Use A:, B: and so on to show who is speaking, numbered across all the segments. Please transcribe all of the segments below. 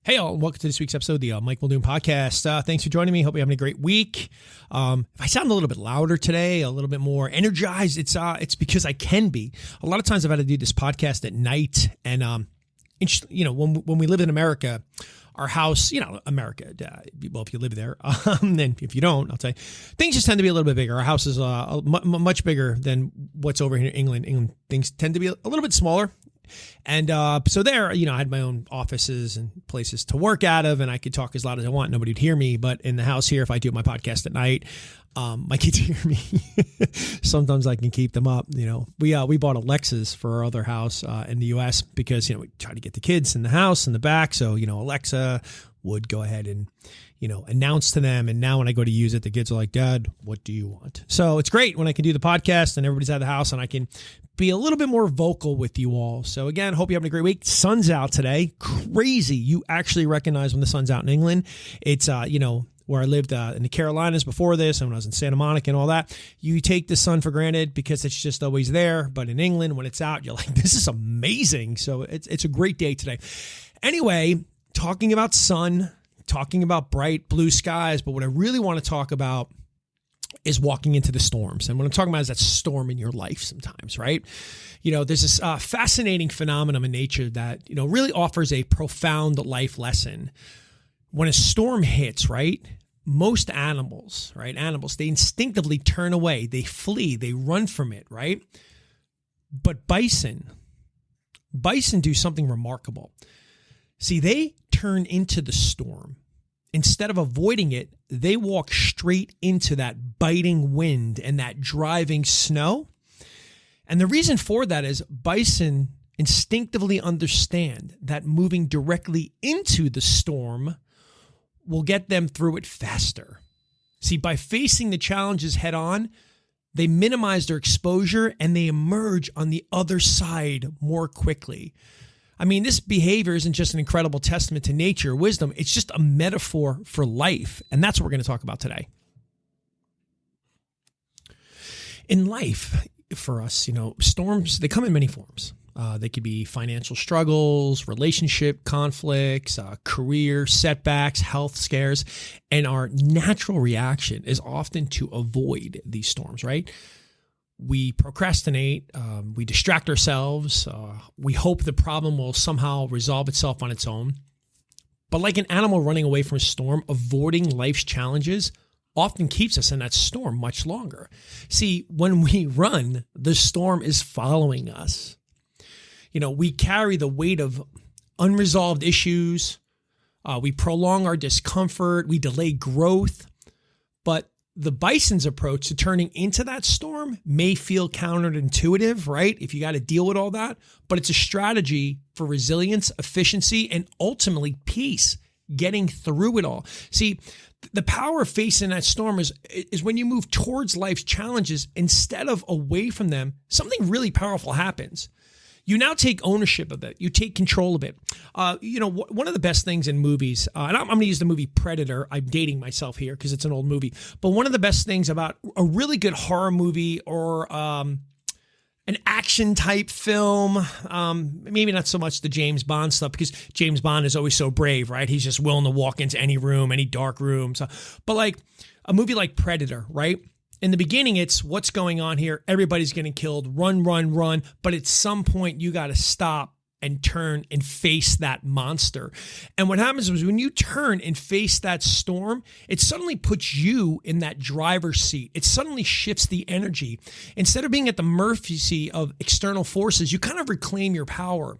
A: Hey all, welcome to this week's episode of the Mike Muldoon Podcast. Thanks for joining me. Hope you're having a great week. If I sound a little bit louder today, a little bit more energized, it's because I can be. A lot of times I've had to do this podcast at night, and when we live in America, our house, America, well, if you live there, and if you don't, I'll tell you, things just tend to be a little bit bigger. Our house is much bigger than what's over here in England. England, things tend to be a little bit smaller. And so there, I had my own offices and places to work out of, and I could talk as loud as I want. Nobody would hear me. But in the house here, if I do my podcast at night, my kids hear me. Sometimes I can keep them up. We bought Alexas for our other house in the U.S. because, we try to get the kids in the house in the back. So, Alexa would go ahead and, announce to them. And now when I go to use it, the kids are like, Dad, what do you want? So it's great when I can do the podcast and everybody's out of the house and I can be a little bit more vocal with you all. So again, hope you're having a great week. Sun's out today. Crazy. You actually recognize when the sun's out in England. It's, where I lived in the Carolinas before this and when I was in Santa Monica and all that, you take the sun for granted because it's just always there. But in England, when it's out, you're like, this is amazing. So it's a great day today. Anyway, talking about sun, talking about bright blue skies, but what I really want to talk about is walking into the storms. And what I'm talking about is that storm in your life sometimes, right? There's this fascinating phenomenon in nature that, really offers a profound life lesson. When a storm hits, right, most animals, they instinctively turn away, they flee, they run from it, right? But bison do something remarkable. See, they turn into the storm. Instead of avoiding it, they walk straight into that biting wind and that driving snow. And the reason for that is bison instinctively understand that moving directly into the storm will get them through it faster. See, by facing the challenges head on, they minimize their exposure and they emerge on the other side more quickly. I mean, this behavior isn't just an incredible testament to nature, wisdom. It's just a metaphor for life. And that's what we're going to talk about today. In life, for us, storms, they come in many forms. They could be financial struggles, relationship conflicts, career setbacks, health scares. And our natural reaction is often to avoid these storms, right? We procrastinate, we distract ourselves, we hope the problem will somehow resolve itself on its own. But like an animal running away from a storm, avoiding life's challenges often keeps us in that storm much longer. See, when we run, the storm is following us. We carry the weight of unresolved issues, we prolong our discomfort, we delay growth, but the bison's approach to turning into that storm may feel counterintuitive, right? If you got to deal with all that, but it's a strategy for resilience, efficiency, and ultimately peace, getting through it all. See, the power of facing that storm is when you move towards life's challenges instead of away from them, something really powerful happens. You now take ownership of it. You take control of it. One of the best things in movies, and I'm going to use the movie Predator. I'm dating myself here because it's an old movie. But one of the best things about a really good horror movie or an action type film, maybe not so much the James Bond stuff because James Bond is always so brave, right? He's just willing to walk into any room, any dark room. But like a movie like Predator, right? In the beginning, it's what's going on here. Everybody's getting killed. Run, run, run. But at some point, you got to stop and turn and face that monster. And what happens is when you turn and face that storm, it suddenly puts you in that driver's seat. It suddenly shifts the energy. Instead of being at the mercy of external forces, you kind of reclaim your power.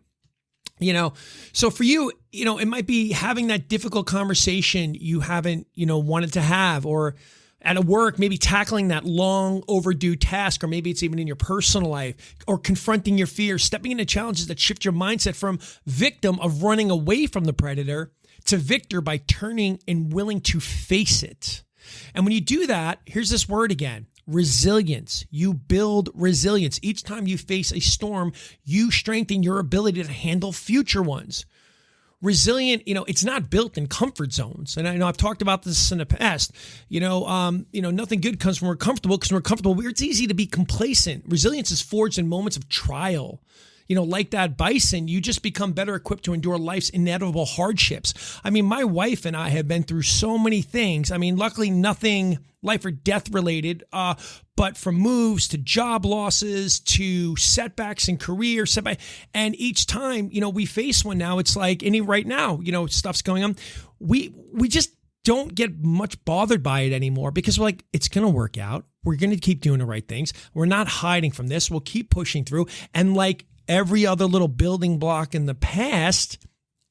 A: So for you, it might be having that difficult conversation you haven't, wanted to have, or at a work, maybe tackling that long overdue task, or maybe it's even in your personal life, or confronting your fears, stepping into challenges that shift your mindset from victim of running away from the predator to victor by turning and willing to face it. And when you do that, here's this word again, resilience. You build resilience. Each time you face a storm, you strengthen your ability to handle future ones. Resilient, it's not built in comfort zones. And I know I've talked about this in the past. Nothing good comes from we're comfortable because when we're comfortable, it's easy to be complacent. Resilience is forged in moments of trial, Like that bison, you just become better equipped to endure life's inevitable hardships. I mean, my wife and I have been through so many things. I mean, luckily nothing life or death related, but from moves to job losses to setbacks in career, and each time, we face one now, it's like right now, stuff's going on. We just don't get much bothered by it anymore because we're like, it's going to work out. We're going to keep doing the right things. We're not hiding from this. We'll keep pushing through. And like every other little building block in the past,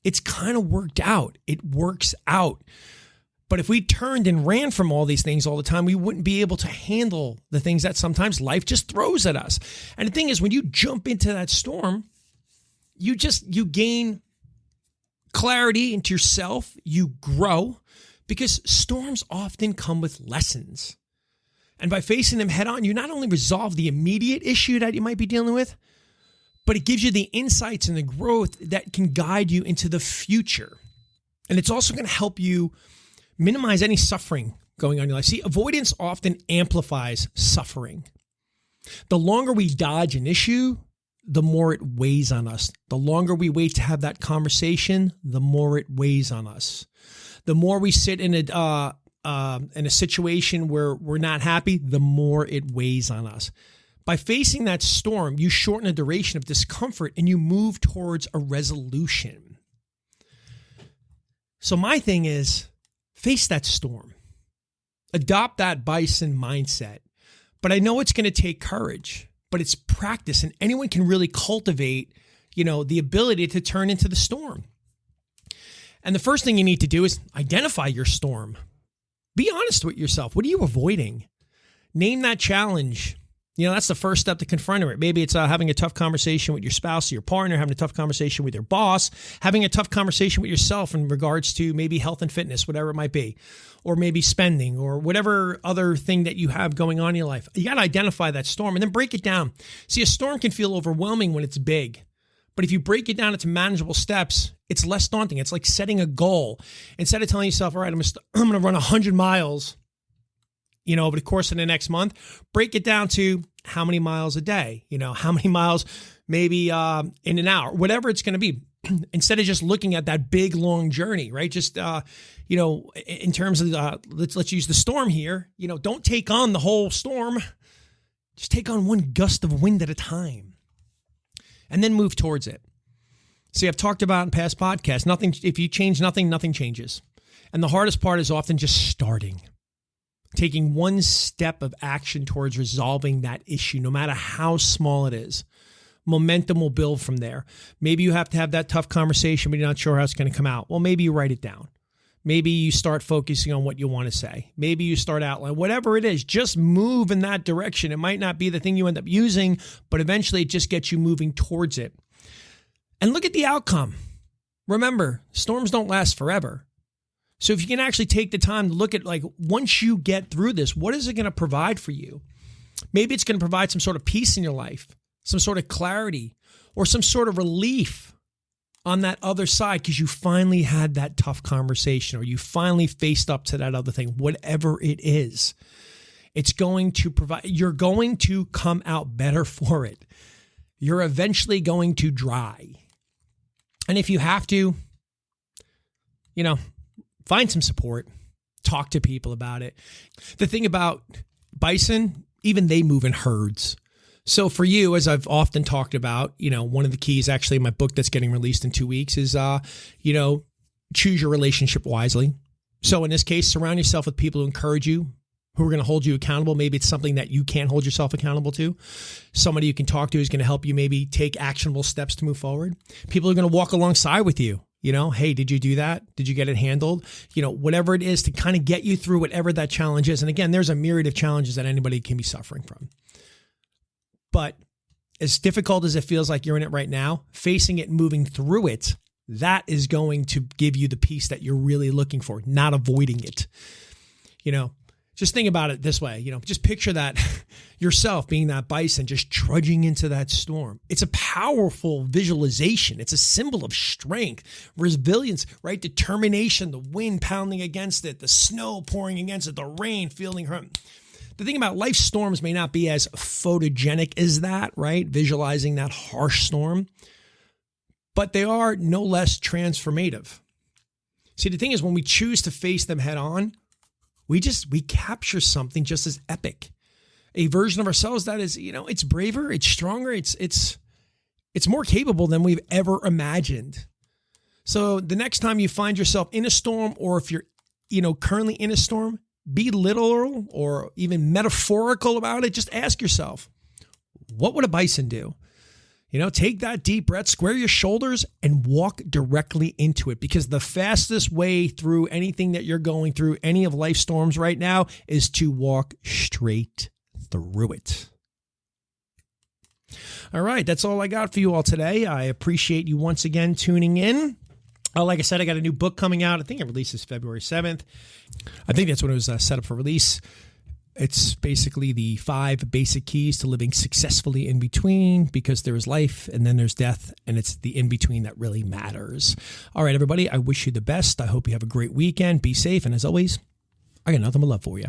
A: it's kind of worked out. It works out. But if we turned and ran from all these things all the time, we wouldn't be able to handle the things that sometimes life just throws at us. And the thing is, when you jump into that storm, you gain clarity into yourself. You grow. Because storms often come with lessons. And by facing them head on, you not only resolve the immediate issue that you might be dealing with, but it gives you the insights and the growth that can guide you into the future. And it's also going to help you minimize any suffering going on in your life. See, avoidance often amplifies suffering. The longer we dodge an issue, the more it weighs on us. The longer we wait to have that conversation, the more it weighs on us. The more we sit in a situation where we're not happy, the more it weighs on us. By facing that storm, you shorten the duration of discomfort and you move towards a resolution. So my thing is, face that storm. Adopt that bison mindset. But I know it's going to take courage, but it's practice, and anyone can really cultivate, the ability to turn into the storm. And the first thing you need to do is identify your storm. Be honest with yourself. What are you avoiding? Name that challenge. That's the first step to confronting it. Maybe it's having a tough conversation with your spouse or your partner, having a tough conversation with your boss, having a tough conversation with yourself in regards to maybe health and fitness, whatever it might be, or maybe spending or whatever other thing that you have going on in your life. You got to identify that storm and then break it down. See, a storm can feel overwhelming when it's big. But if you break it down into manageable steps, it's less daunting. It's like setting a goal. Instead of telling yourself, all right, I'm going to run 100 miles, over the course of the next month, break it down to how many miles a day, how many miles maybe in an hour, whatever it's going to be. Instead of just looking at that big, long journey, right? Just, in terms of, let's use the storm here, don't take on the whole storm. Just take on one gust of wind at a time. And then move towards it. See, I've talked about in past podcasts, if you change nothing, nothing changes. And the hardest part is often just starting. Taking one step of action towards resolving that issue, no matter how small it is. Momentum will build from there. Maybe you have to have that tough conversation, but you're not sure how it's going to come out. Well, maybe you write it down. Maybe you start focusing on what you want to say. Maybe you start outlining. Whatever it is, just move in that direction. It might not be the thing you end up using, but eventually it just gets you moving towards it. And look at the outcome. Remember, storms don't last forever. So if you can actually take the time to look at, once you get through this, what is it going to provide for you? Maybe it's going to provide some sort of peace in your life, some sort of clarity, or some sort of relief on that other side because you finally had that tough conversation or you finally faced up to that other thing, whatever it is. It's going to provide, you're going to come out better for it. You're eventually going to dry. And if you have to, find some support, talk to people about it. The thing about bison, even they move in herds. So for you, as I've often talked about, one of the keys actually in my book that's getting released in 2 weeks is, choose your relationship wisely. So in this case, surround yourself with people who encourage you, who are going to hold you accountable. Maybe it's something that you can't hold yourself accountable to. Somebody you can talk to is going to help you maybe take actionable steps to move forward. People are going to walk alongside with you. Hey, did you do that? Did you get it handled? Whatever it is to kind of get you through whatever that challenge is. And again, there's a myriad of challenges that anybody can be suffering from. But as difficult as it feels like you're in it right now, facing it, moving through it, that is going to give you the peace that you're really looking for, not avoiding it. Just think about it this way, just picture that yourself being that bison, just trudging into that storm. It's a powerful visualization. It's a symbol of strength, resilience, right? Determination, the wind pounding against it, the snow pouring against it, the rain feeling hurt. The thing about life storms may not be as photogenic as that, right? Visualizing that harsh storm, but they are no less transformative. See, the thing is, when we choose to face them head on, we capture something just as epic. A version of ourselves that is, it's braver, it's stronger, it's more capable than we've ever imagined. So the next time you find yourself in a storm, or if you're, currently in a storm, be literal or even metaphorical about it. Just ask yourself, what would a bison do? Take that deep breath, square your shoulders, and walk directly into it, because the fastest way through anything that you're going through, any of life storms right now, is to walk straight through it. All right, that's all I got for you all today. I appreciate you once again tuning in. Like I said, I got a new book coming out. I think it releases February 7th. I think that's when it was set up for release. It's basically the 5 basic keys to living successfully in between, because there is life and then there's death, and it's the in between that really matters. All right, everybody, I wish you the best. I hope you have a great weekend. Be safe. And as always, I got nothing but love for you.